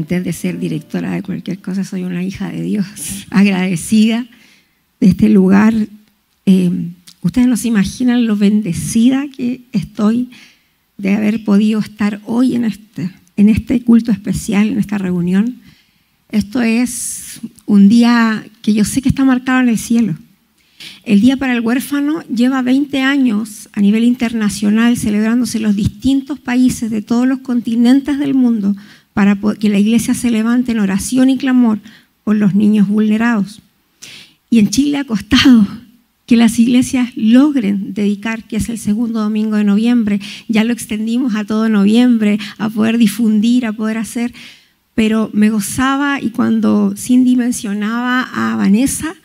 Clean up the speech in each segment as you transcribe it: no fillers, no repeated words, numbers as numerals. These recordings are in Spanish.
antes de ser directora de cualquier cosa, soy una hija de Dios, agradecida de este lugar. Ustedes no se imaginan lo bendecida que estoy de haber podido estar hoy en este culto especial, en esta reunión. Esto es un día que yo sé que está marcado en el cielo. El Día para el Huérfano lleva 20 años a nivel internacional celebrándose en los distintos países de todos los continentes del mundo para que la iglesia se levante en oración y clamor por los niños vulnerados. Y en Chile ha costado que las iglesias logren dedicar, que es el segundo domingo de noviembre. Ya lo extendimos a todo noviembre, a poder difundir, a poder hacer. Pero me gozaba, y cuando Cindy mencionaba a Vanessa,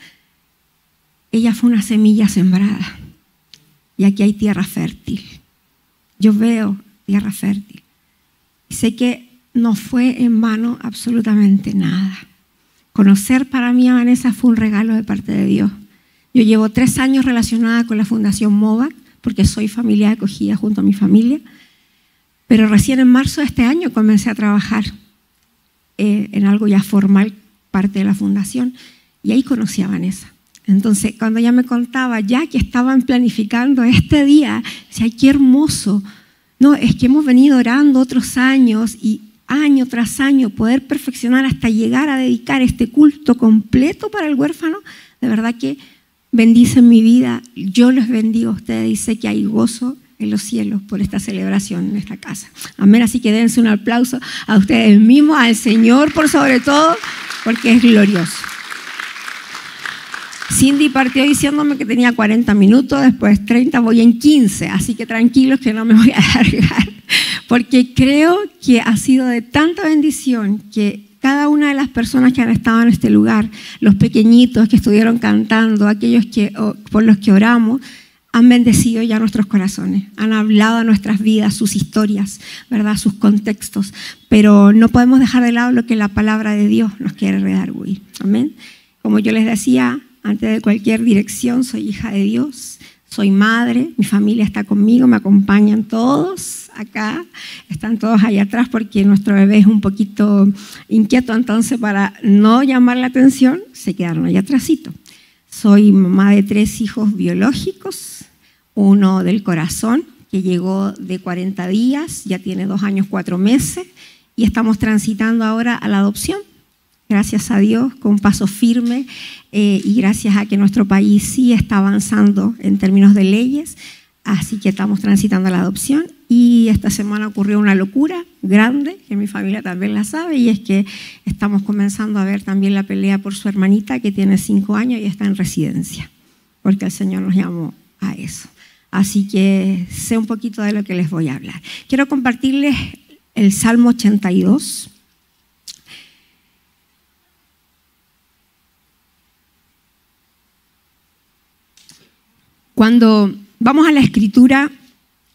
ella fue una semilla sembrada. Y aquí hay tierra fértil. Yo veo tierra fértil. Y sé que no fue en vano absolutamente nada. Conocer para mí a Vanessa fue un regalo de parte de Dios. Yo llevo 3 años relacionada con la Fundación MOVAC, porque soy familia de acogida junto a mi familia, pero recién en marzo de este año comencé a trabajar en algo ya formal, parte de la fundación, y ahí conocí a Vanessa. Entonces, cuando ella me contaba ya que estaban planificando este día, decía, ¡ay, qué hermoso! No, es que hemos venido orando otros años y año tras año poder perfeccionar hasta llegar a dedicar este culto completo para el huérfano. De verdad que bendicen mi vida. Yo les bendigo a ustedes y sé que hay gozo en los cielos por esta celebración en esta casa. Amén. Así que dense un aplauso a ustedes mismos, al Señor por sobre todo, porque es glorioso. Cindy partió diciéndome que tenía 40 minutos, después 30, voy en 15, así que tranquilos que no me voy a alargar, porque creo que ha sido de tanta bendición que cada una de las personas que han estado en este lugar, los pequeñitos que estuvieron cantando, aquellos por los que oramos, han bendecido ya nuestros corazones, han hablado a nuestras vidas, sus historias, ¿verdad? Sus contextos, pero no podemos dejar de lado lo que la palabra de Dios nos quiere redarguir. Amén. Como yo les decía, antes de cualquier dirección, soy hija de Dios, soy madre, mi familia está conmigo, me acompañan todos acá, están todos allá atrás porque nuestro bebé es un poquito inquieto, entonces para no llamar la atención se quedaron allá atrásito. Soy mamá de 3 hijos biológicos, uno del corazón que llegó de 40 días, ya tiene 2 años 4 meses y estamos transitando ahora a la adopción. Gracias a Dios, con un paso firme y gracias a que nuestro país sí está avanzando en términos de leyes, así que estamos transitando a la adopción. Y esta semana ocurrió una locura grande, que mi familia también la sabe, y es que estamos comenzando a ver también la pelea por su hermanita, que tiene 5 años y está en residencia, porque el Señor nos llamó a eso. Así que sé un poquito de lo que les voy a hablar. Quiero compartirles el Salmo 82. Cuando vamos a la Escritura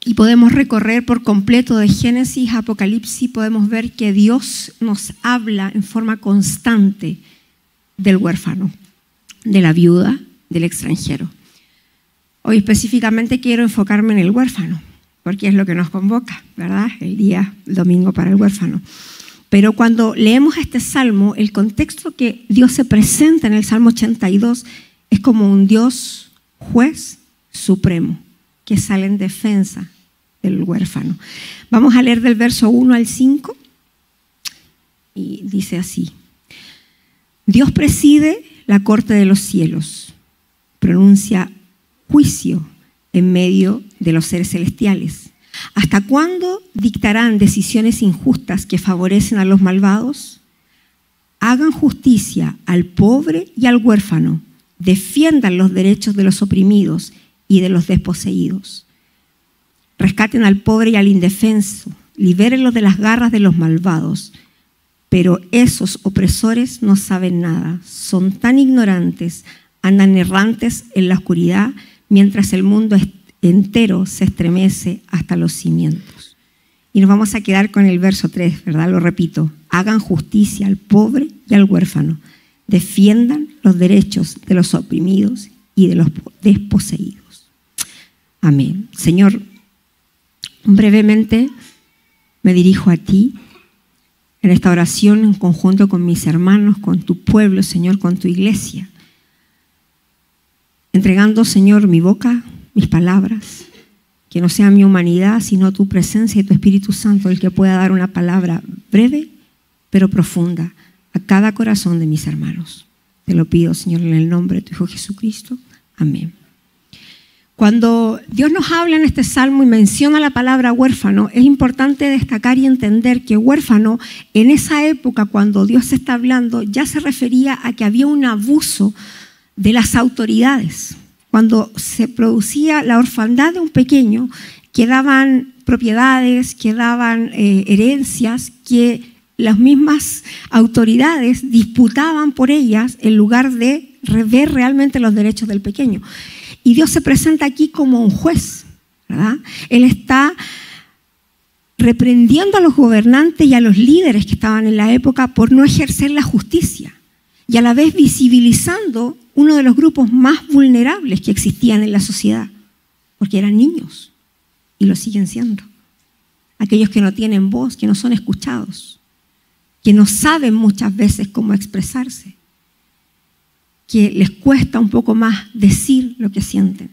y podemos recorrer por completo de Génesis a Apocalipsis, podemos ver que Dios nos habla en forma constante del huérfano, de la viuda, del extranjero. Hoy específicamente quiero enfocarme en el huérfano, porque es lo que nos convoca, ¿verdad? El domingo para el huérfano. Pero cuando leemos este salmo, el contexto que Dios se presenta en el Salmo 82 es como un Dios juez supremo que sale en defensa del huérfano. Vamos a leer del verso 1 al 5 y dice así: Dios preside la corte de los cielos, pronuncia juicio en medio de los seres celestiales. ¿Hasta cuándo dictarán decisiones injustas que favorecen a los malvados? Hagan justicia al pobre y al huérfano, defiendan los derechos de los oprimidos y de los desposeídos. Rescaten al pobre y al indefenso, libérenlos de las garras de los malvados. Pero esos opresores no saben nada, son tan ignorantes, andan errantes en la oscuridad, mientras el mundo entero se estremece hasta los cimientos. Y nos vamos a quedar con el verso 3, ¿verdad? Lo repito: hagan justicia al pobre y al huérfano, defiendan los derechos de los oprimidos y de los desposeídos. Amén. Señor, brevemente me dirijo a ti en esta oración en conjunto con mis hermanos, con tu pueblo, Señor, con tu iglesia. Entregando, Señor, mi boca, mis palabras, que no sea mi humanidad, sino tu presencia y tu Espíritu Santo el que pueda dar una palabra breve, pero profunda a cada corazón de mis hermanos. Te lo pido, Señor, en el nombre de tu Hijo Jesucristo. Amén. Cuando Dios nos habla en este salmo y menciona la palabra huérfano, es importante destacar y entender que huérfano, en esa época, cuando Dios está hablando, ya se refería a que había un abuso de las autoridades. Cuando se producía la orfandad de un pequeño, quedaban propiedades, quedaban herencias que las mismas autoridades disputaban por ellas en lugar de ver realmente los derechos del pequeño. Y Dios se presenta aquí como un juez, ¿verdad? Él está reprendiendo a los gobernantes y a los líderes que estaban en la época por no ejercer la justicia y a la vez visibilizando uno de los grupos más vulnerables que existían en la sociedad, porque eran niños y lo siguen siendo. Aquellos que no tienen voz, que no son escuchados, que no saben muchas veces cómo expresarse, que les cuesta un poco más decir lo que sienten.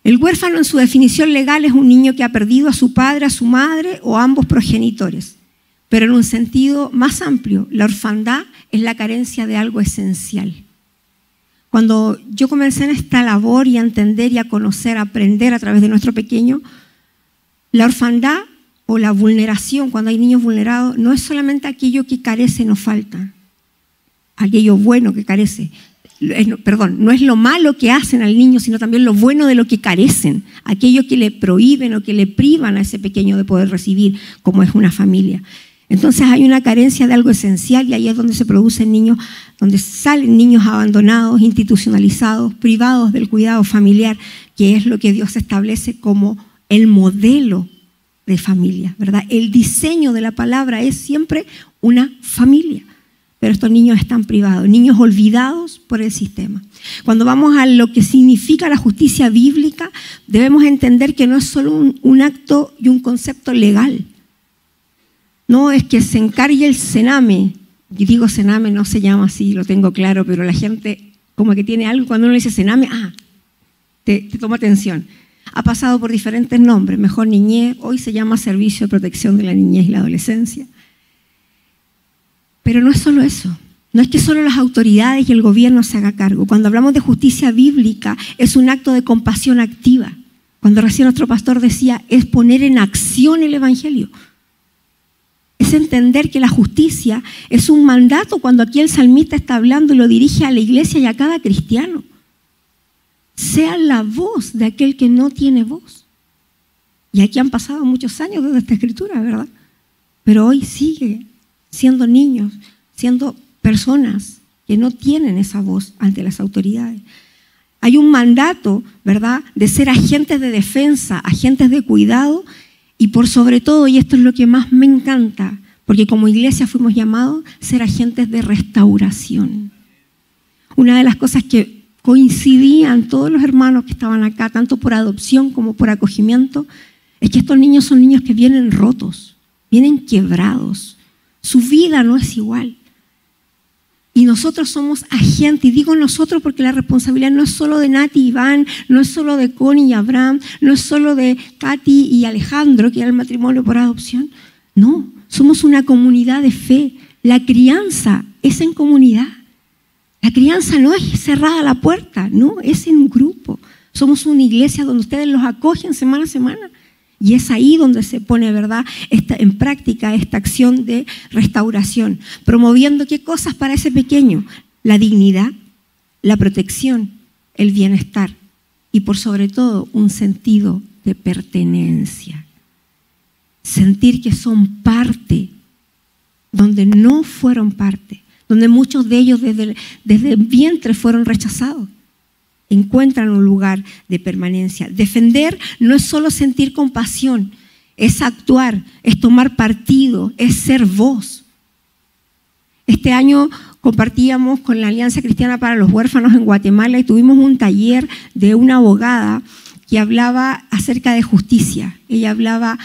El huérfano en su definición legal es un niño que ha perdido a su padre, a su madre o a ambos progenitores. Pero en un sentido más amplio, la orfandad es la carencia de algo esencial. Cuando yo comencé en esta labor y a entender y a conocer, a aprender a través de nuestro pequeño, la orfandad o la vulneración, cuando hay niños vulnerados, no es solamente aquello que carece, no falta, aquello bueno que carece. No es lo malo que hacen al niño, sino también lo bueno de lo que carecen, aquello que le prohíben o que le privan a ese pequeño de poder recibir, como es una familia. Entonces hay una carencia de algo esencial y ahí es donde se producen niños, donde salen niños abandonados, institucionalizados, privados del cuidado familiar, que es lo que Dios establece como el modelo de familia, ¿verdad? El diseño de la palabra es siempre una familia. Pero estos niños están privados, niños olvidados por el sistema. Cuando vamos a lo que significa la justicia bíblica, debemos entender que no es solo un acto y un concepto legal. No es que se encargue el Sename. Y digo Sename, no se llama así, lo tengo claro, pero la gente como que tiene algo, cuando uno dice Sename, te toma atención. Ha pasado por diferentes nombres, Mejor Niñez, hoy se llama Servicio de Protección de la Niñez y la Adolescencia. Pero no es solo eso, no es que solo las autoridades y el gobierno se haga cargo. Cuando hablamos de justicia bíblica es un acto de compasión activa. Cuando recién nuestro pastor decía, es poner en acción el evangelio. Es entender que la justicia es un mandato cuando aquí el salmista está hablando y lo dirige a la iglesia y a cada cristiano. Sea la voz de aquel que no tiene voz. Y aquí han pasado muchos años desde esta escritura, ¿verdad? Pero hoy sigue siendo niños, siendo personas que no tienen esa voz ante las autoridades. Hay un mandato, ¿verdad?, de ser agentes de defensa, agentes de cuidado y por sobre todo, y esto es lo que más me encanta, porque como iglesia fuimos llamados a ser agentes de restauración. Una de las cosas que coincidían todos los hermanos que estaban acá, tanto por adopción como por acogimiento, es que estos niños son niños que vienen rotos, vienen quebrados. Su vida no es igual. Y nosotros somos agentes, y digo nosotros porque la responsabilidad no es solo de Nati y Iván, no es solo de Connie y Abraham, no es solo de Katy y Alejandro, que era el matrimonio por adopción. No, somos una comunidad de fe. La crianza es en comunidad. La crianza no es cerrada la puerta, no, es en un grupo. Somos una iglesia donde ustedes los acogen semana a semana. Y es ahí donde se pone, ¿verdad?, en práctica esta acción de restauración, promoviendo ¿qué cosas para ese pequeño? La dignidad, la protección, el bienestar y por sobre todo un sentido de pertenencia. Sentir que son parte, donde no fueron parte, donde muchos de ellos desde el vientre fueron rechazados. Encuentran un lugar de permanencia. Defender no es solo sentir compasión, es actuar, es tomar partido, es ser voz. Este año compartíamos con la Alianza Cristiana para los Huérfanos en Guatemala y tuvimos un taller de una abogada que hablaba acerca de justicia. Ella hablaba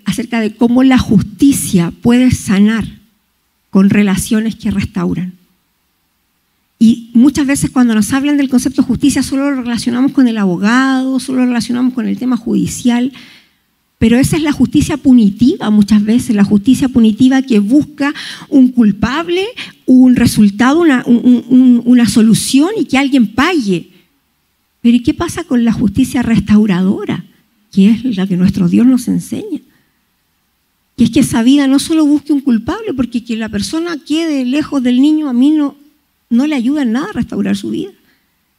acerca de cómo la justicia puede sanar con relaciones que restauran. Y muchas veces cuando nos hablan del concepto de justicia solo lo relacionamos con el abogado, solo lo relacionamos con el tema judicial, pero esa es la justicia punitiva muchas veces, la justicia punitiva que busca un culpable, un resultado, una solución y que alguien pague. Pero ¿y qué pasa con la justicia restauradora? Que es la que nuestro Dios nos enseña. Que es que esa vida no solo busque un culpable, porque que la persona quede lejos del niño a mí no le ayuda en nada a restaurar su vida.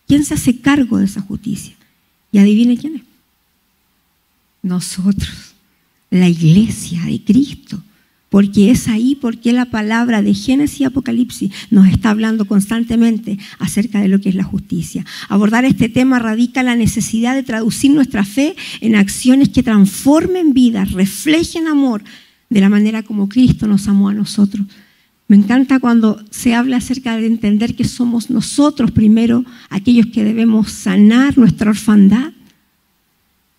¿Quién se hace cargo de esa justicia? Y adivine quién es. Nosotros, la iglesia de Cristo. Porque es ahí, porque la palabra de Génesis y Apocalipsis nos está hablando constantemente acerca de lo que es la justicia. Abordar este tema radica la necesidad de traducir nuestra fe en acciones que transformen vidas, reflejen amor de la manera como Cristo nos amó a nosotros. Me encanta cuando se habla acerca de entender que somos nosotros primero aquellos que debemos sanar nuestra orfandad.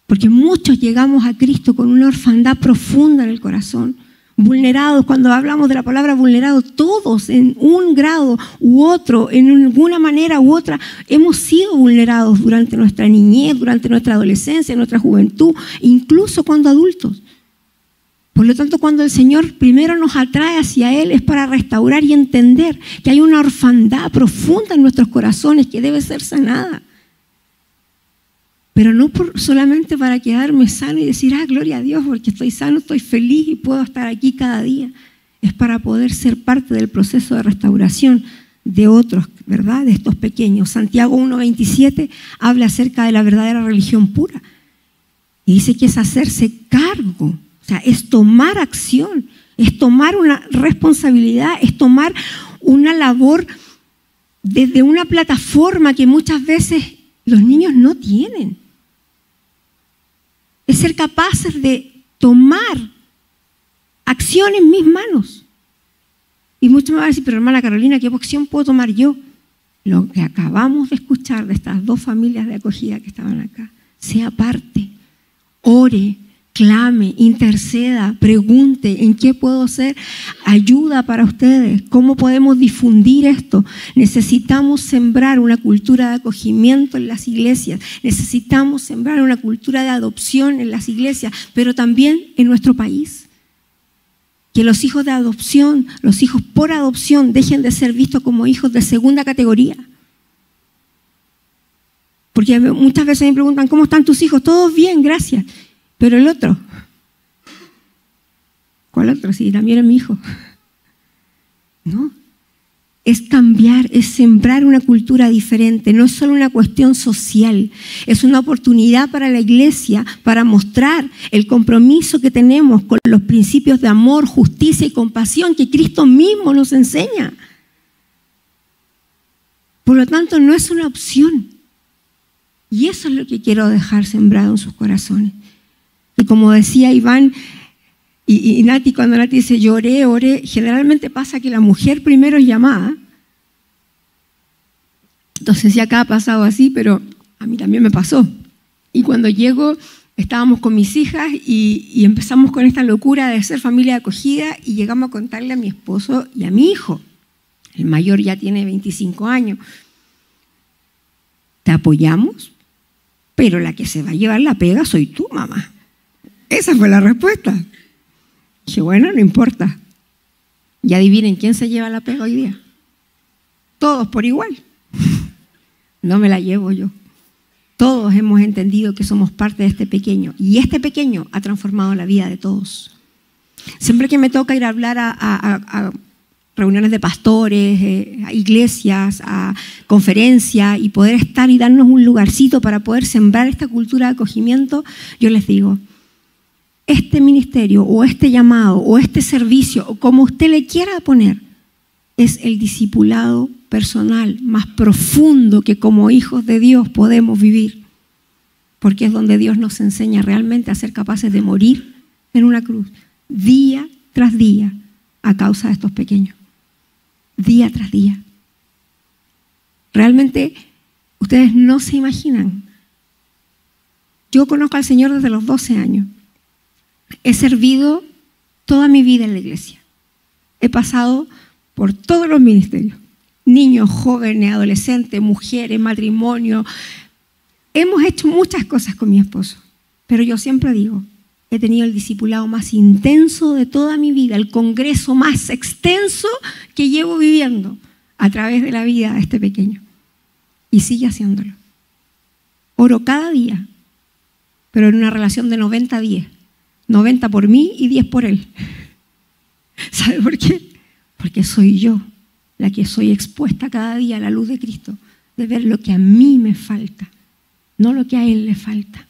Porque muchos llegamos a Cristo con una orfandad profunda en el corazón. Vulnerados, cuando hablamos de la palabra vulnerados, todos en un grado u otro, en alguna manera u otra, hemos sido vulnerados durante nuestra niñez, durante nuestra adolescencia, nuestra juventud, incluso cuando adultos. Por lo tanto, cuando el Señor primero nos atrae hacia Él es para restaurar y entender que hay una orfandad profunda en nuestros corazones que debe ser sanada. Pero no solamente para quedarme sano y decir, gloria a Dios, porque estoy sano, estoy feliz y puedo estar aquí cada día. Es para poder ser parte del proceso de restauración de otros, ¿verdad? De estos pequeños. Santiago 1:27 habla acerca de la verdadera religión pura. Y dice que es hacerse cargo, o sea, es tomar acción, es tomar una responsabilidad, es tomar una labor desde una plataforma que muchas veces los niños no tienen. Es ser capaces de tomar acción en mis manos. Y muchos me van a decir, pero hermana Carolina, ¿qué opción puedo tomar yo? Lo que acabamos de escuchar de estas dos familias de acogida que estaban acá. Sea parte, ore, clame, interceda, pregunte en qué puedo ser ayuda para ustedes, cómo podemos difundir esto. Necesitamos sembrar una cultura de acogimiento en las iglesias, necesitamos sembrar una cultura de adopción en las iglesias, pero también en nuestro país. Que los hijos de adopción, los hijos por adopción dejen de ser vistos como hijos de segunda categoría. Porque muchas veces me preguntan, ¿cómo están tus hijos? Todos bien, gracias. Pero el otro, ¿cuál otro? Sí, también es mi hijo. No, es cambiar, es sembrar una cultura diferente. No es solo una cuestión social, es una oportunidad para la iglesia para mostrar el compromiso que tenemos con los principios de amor, justicia y compasión que Cristo mismo nos enseña. Por lo tanto, no es una opción. Y eso es lo que quiero dejar sembrado en sus corazones. Y como decía Iván y Nati, cuando Nati dice yo oré, generalmente pasa que la mujer primero es llamada. Entonces ya acá ha pasado así, pero a mí también me pasó. Y cuando llego, estábamos con mis hijas y empezamos con esta locura de ser familia de acogida y llegamos a contarle a mi esposo y a mi hijo. El mayor ya tiene 25 años. Te apoyamos, pero la que se va a llevar la pega soy tú, mamá. Esa fue la respuesta. Dije, bueno, no importa. Y adivinen, ¿quién se lleva la pega hoy día? Todos por igual. No me la llevo yo. Todos hemos entendido que somos parte de este pequeño. Y este pequeño ha transformado la vida de todos. Siempre que me toca ir a hablar a reuniones de pastores, a iglesias, a conferencias y poder estar y darnos un lugarcito para poder sembrar esta cultura de acogimiento, yo les digo, este ministerio o este llamado o este servicio o como usted le quiera poner es el discipulado personal más profundo que como hijos de Dios podemos vivir, porque es donde Dios nos enseña realmente a ser capaces de morir en una cruz día tras día a causa de estos pequeños, día tras día. Realmente ustedes no se imaginan. Yo conozco al Señor desde los 12 años. he servido toda mi vida en la iglesia. He pasado por todos los ministerios. Niños, jóvenes, adolescentes, mujeres, matrimonio. Hemos hecho muchas cosas con mi esposo. Pero yo siempre digo, he tenido el discipulado más intenso de toda mi vida, el congreso más extenso que llevo viviendo a través de la vida de este pequeño. Y sigue haciéndolo. Oro cada día, pero en una relación de 90-10. 90 por mí y 10 por él. ¿Sabe por qué? Porque soy yo la que soy expuesta cada día a la luz de Cristo, de ver lo que a mí me falta, no lo que a él le falta.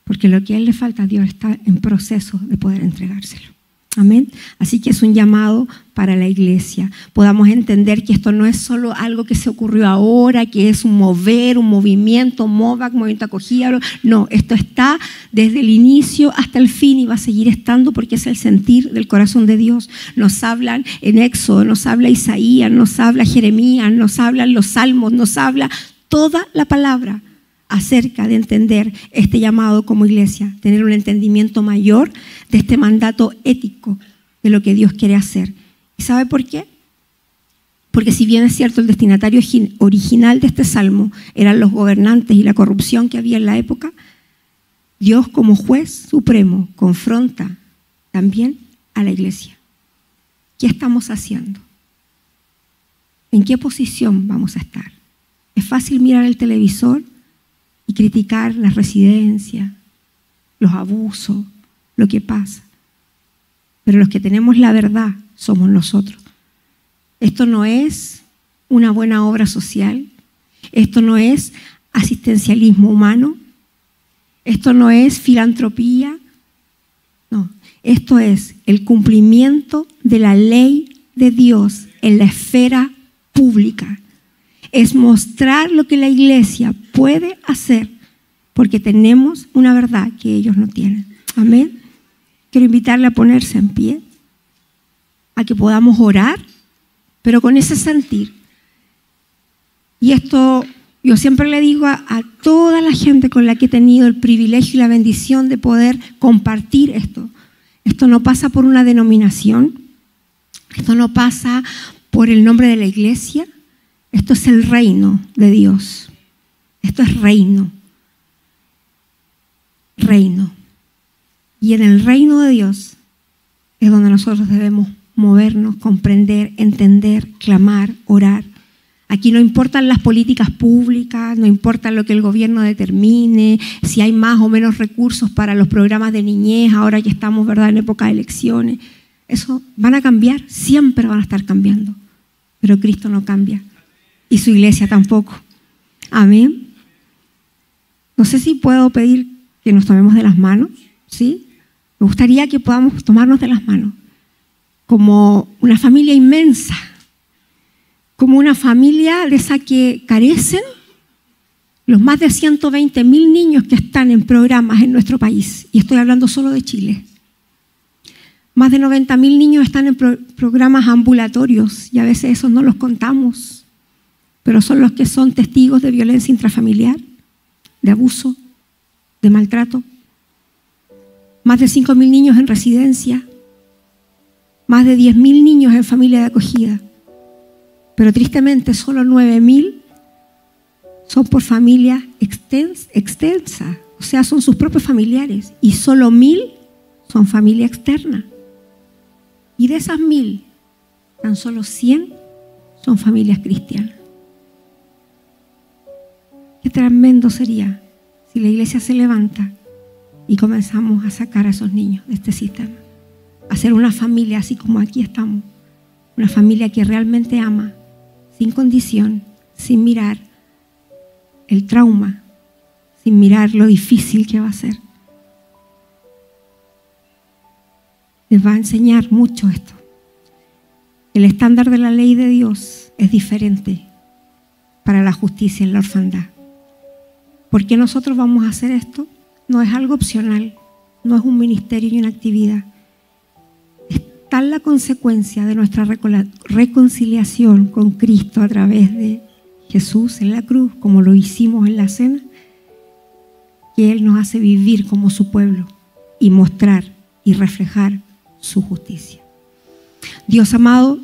Porque lo que a él le falta, Dios está en proceso de poder entregárselo. Amén. Así que es un llamado para la iglesia. Podamos entender que esto no es solo algo que se ocurrió ahora, que es un mover, un movimiento, MOVAC, movimiento acogida. No, esto está desde el inicio hasta el fin y va a seguir estando porque es el sentir del corazón de Dios. Nos hablan en Éxodo, nos habla Isaías, nos habla Jeremías, nos hablan los Salmos, nos habla toda la palabra acerca de entender este llamado como iglesia, tener un entendimiento mayor de este mandato ético de lo que Dios quiere hacer. ¿Y sabe por qué? Porque si bien es cierto el destinatario original de este salmo eran los gobernantes y la corrupción que había en la época, Dios como juez supremo confronta también a la iglesia. ¿Qué estamos haciendo? ¿En qué posición vamos a estar? Es fácil mirar el televisor y criticar las residencias, los abusos, lo que pasa. Pero los que tenemos la verdad somos nosotros. Esto no es una buena obra social, esto no es asistencialismo humano, esto no es filantropía, no, esto es el cumplimiento de la ley de Dios en la esfera pública. Es mostrar lo que la iglesia puede hacer porque tenemos una verdad que ellos no tienen. Amén. Quiero invitarle a ponerse en pie, a que podamos orar, pero con ese sentir. Y esto yo siempre le digo a toda la gente con la que he tenido el privilegio y la bendición de poder compartir esto. Esto no pasa por una denominación, esto no pasa por el nombre de la iglesia. Esto es el reino de Dios. Esto es reino. Reino. Y en el reino de Dios es donde nosotros debemos movernos, comprender, entender, clamar, orar. Aquí no importan las políticas públicas, no importa lo que el gobierno determine, si hay más o menos recursos para los programas de niñez, ahora que estamos, ¿verdad?, en época de elecciones. Eso van a cambiar, siempre van a estar cambiando. Pero Cristo no cambia. Y su iglesia tampoco. Amén. No sé si puedo pedir que nos tomemos de las manos, ¿sí? Me gustaría que podamos tomarnos de las manos como una familia inmensa, como una familia de esa que carecen los más de 120,000 niños que están en programas en nuestro país. Y estoy hablando solo de Chile. Más de 90,000 niños están en programas ambulatorios y a veces esos no los contamos. Pero son los que son testigos de violencia intrafamiliar, de abuso, de maltrato. Más de 5,000 niños en residencia, más de 10,000 niños en familia de acogida. Pero tristemente solo 9,000 son por familias extensas, o sea, son sus propios familiares. Y solo 1,000 son familia externa. Y de esas 1,000, tan solo 100 son familias cristianas. Qué tremendo sería si la iglesia se levanta y comenzamos a sacar a esos niños de este sistema. Hacer una familia así como aquí estamos. Una familia que realmente ama, sin condición, sin mirar el trauma, sin mirar lo difícil que va a ser. Les va a enseñar mucho esto. El estándar de la ley de Dios es diferente para la justicia en la orfandad. ¿Por qué nosotros vamos a hacer esto? No es algo opcional, no es un ministerio y una actividad. Es tal la consecuencia de nuestra reconciliación con Cristo a través de Jesús en la cruz, como lo hicimos en la cena, que Él nos hace vivir como su pueblo. y mostrar y reflejar su justicia. Dios amado,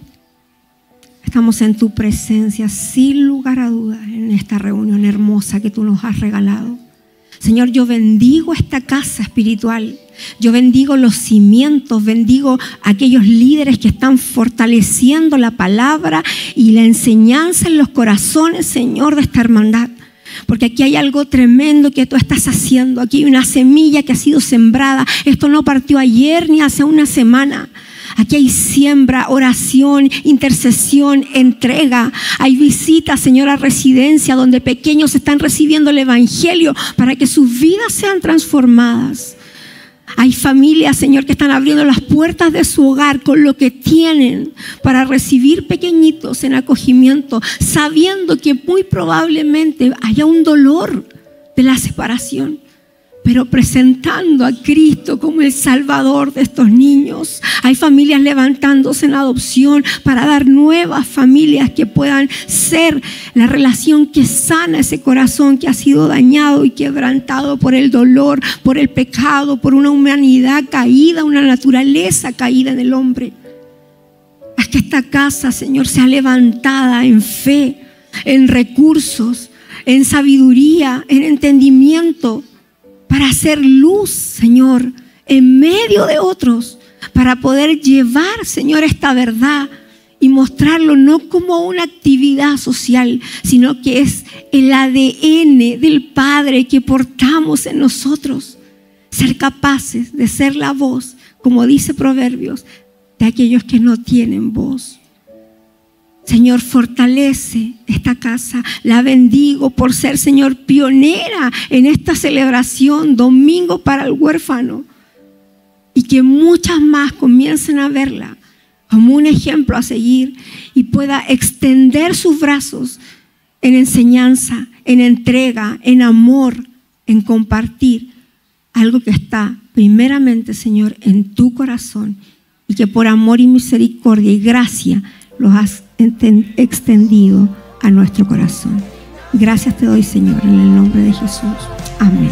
estamos en tu presencia sin lugar a dudas en esta reunión hermosa que tú nos has regalado. Señor, yo bendigo esta casa espiritual. Yo bendigo los cimientos, bendigo a aquellos líderes que están fortaleciendo la palabra y la enseñanza en los corazones, Señor, de esta hermandad. Porque aquí hay algo tremendo que tú estás haciendo. Aquí hay una semilla que ha sido sembrada. Esto no partió ayer ni hace una semana. Aquí hay siembra, oración, intercesión, entrega. Hay visitas, Señor, a residencia donde pequeños están recibiendo el evangelio para que sus vidas sean transformadas. Hay familias, Señor, que están abriendo las puertas de su hogar con lo que tienen para recibir pequeñitos en acogimiento, sabiendo que muy probablemente haya un dolor de la separación, pero presentando a Cristo como el Salvador de estos niños. Hay familias levantándose en adopción para dar nuevas familias que puedan ser la relación que sana ese corazón que ha sido dañado y quebrantado por el dolor, por el pecado, por una humanidad caída, una naturaleza caída en el hombre. Haz que esta casa, Señor, sea levantada en fe, en recursos, en sabiduría, en entendimiento, para hacer luz, Señor, en medio de otros, para poder llevar, Señor, esta verdad y mostrarlo no como una actividad social, sino que es el ADN del Padre que portamos en nosotros. Ser capaces de ser la voz, como dice Proverbios, de aquellos que no tienen voz. Señor, fortalece esta casa. La bendigo por ser, Señor, pionera en esta celebración, Domingo para el Huérfano. Y que muchas más comiencen a verla como un ejemplo a seguir y pueda extender sus brazos en enseñanza, en entrega, en amor, en compartir algo que está primeramente, Señor, en tu corazón y que por amor y misericordia y gracia los has extendido a nuestro corazón. Gracias te doy, Señor, en el nombre de Jesús. Amén.